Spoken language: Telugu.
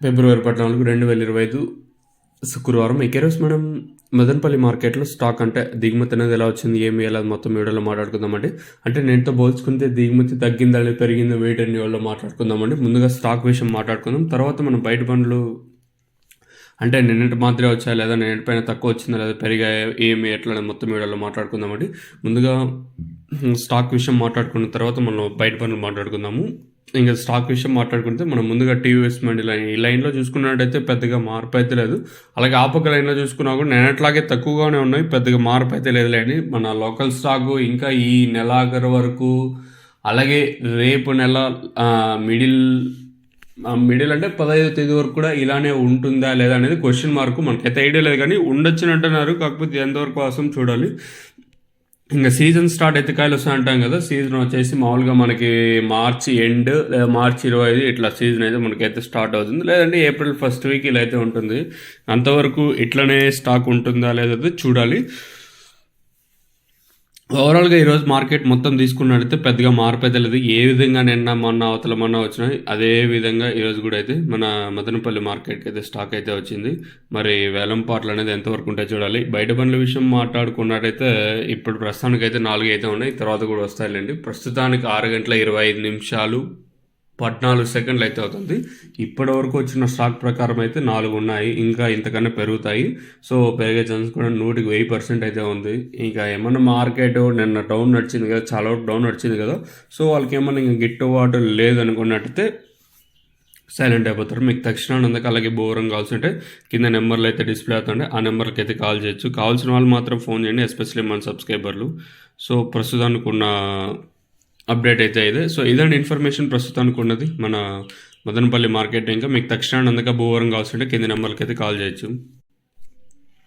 ఫిబ్రవరి 14, 2025 శుక్రవారం. ఈరోజు మనం మదనపల్లి మార్కెట్లో స్టాక్ అంటే దిగుమతి అనేది ఎలా వచ్చింది, ఏమి ఎలా మొత్తం వీడియోలో మాట్లాడుకుందామండి. అంటే నేనుతో పోల్చుకుంటే దిగుమతి తగ్గిందా లేదా పెరిగిందా వెయిట్ అన్ని వీడియోలో మాట్లాడుకుందామండి. ముందుగా స్టాక్ విషయం మాట్లాడుకుందాం, తర్వాత మనం బయట పనులు అంటే నిన్నటి మాదిరే వచ్చాయా లేదా, నిన్నటి పైన తక్కువ వచ్చిందా లేదా, పెరిగాయా ఏమి ఎట్లా మొత్తం వీడియోలో మాట్లాడుకుందామండి. ముందుగా స్టాక్ విషయం మాట్లాడుకున్న తర్వాత మనం బయట పనులు మాట్లాడుకుందాము. ఇంకా స్టాక్ విషయం మాట్లాడుకుంటే మనం ముందుగా టీవీఎస్ మండి లైన్, ఈ లైన్లో చూసుకున్నట్టయితే పెద్దగా మార్పు అయితే లేదు. అలాగే ఆ పక్క లైన్లో చూసుకున్నా కూడా నిన్నట్లాగే తక్కువగానే ఉన్నాయి, పెద్దగా మార్పు అయితే లేదులేండి. మన లోకల్ స్టాక్ ఇంకా ఈ నెలాఖరు వరకు, అలాగే రేపు నెల మిడిల్ అంటే 15వ తేదీ వరకు కూడా ఇలానే ఉంటుందా లేదా అనేది క్వశ్చన్ మార్క్. మనకైతే ఐడియా లేదు కానీ ఉండొచ్చు అంటున్నారు, కాకపోతే ఎంతవరకు కోసం చూడాలి. ఇంకా సీజన్ స్టార్ట్ అయితే కాయలు వస్తాయి అంటాం కదా. సీజన్ వచ్చేసి మామూలుగా మనకి మార్చి ఎండ్ లేదా మార్చి 25 ఇట్లా సీజన్ అయితే మనకైతే స్టార్ట్ అవుతుంది, లేదంటే ఏప్రిల్ ఫస్ట్ వీక్ ఇలా అయితే ఉంటుంది. అంతవరకు ఇట్లనే స్టాక్ ఉంటుందా లేదా చూడాలి. ఓవరాల్గా ఈరోజు మార్కెట్ మొత్తం తీసుకున్నట్టయితే పెద్దగా మార్పు అయితే లేదు. ఏ విధంగా నిన్న మొన్న అవతల మొన్న వచ్చినాయి అదే విధంగా ఈరోజు కూడా అయితే మన మదనపల్లి మార్కెట్కి అయితే స్టాక్ అయితే వచ్చింది. మరి వేలం పాటలు అనేది ఎంతవరకు ఉంటాయి చూడాలి. బయట పనుల విషయం మాట్లాడుకున్నట్టయితే ఇప్పుడు ప్రస్తుతానికి అయితే 4 అయితే ఉన్నాయి, తర్వాత కూడా వస్తాయిలేండి. ప్రస్తుతానికి 6:25 14 అయితే అవుతుంది. ఇప్పటి వరకు వచ్చిన స్టాక్ ప్రకారం అయితే 4 ఉన్నాయి, ఇంకా ఇంతకన్నా పెరుగుతాయి. సో పెరిగే ఛాన్స్ కూడా 100% అయితే ఉంది. ఇంకా ఏమన్నా మార్కెట్ నిన్న డౌన్ నడిచింది కదా, చాలా వరకు డౌన్ నడిచింది కదా. సో వాళ్ళకి ఏమన్నా ఇంకా గిట్టుబాటు లేదనుకున్నట్టయితే సైలెంట్ అయిపోతారు. మీకు తక్షణానందక అలాగే బోరం కావాల్సి ఉంటే కింద నెంబర్లు అయితే డిస్ప్లే అవుతుంటే ఆ నెంబర్కి అయితే కాల్ చేయొచ్చు. కావాల్సిన వాళ్ళు మాత్రం ఫోన్ చేయండి, ఎస్పెషల్లీ మన సబ్స్క్రైబర్లు. సో ప్రస్తుతానికి ఉన్న అప్డేట్ అయితే ఇదే. సో ఇదండి ఇన్ఫర్మేషన్ ప్రస్తుతానికి ఉన్నది మన మదనపల్లి మార్కెట్. ఇంకా మీకు తక్షణానందక బోరం కావాల్సి ఉంటే కింద నెంబర్కి అయితే కాల్ చేయొచ్చు.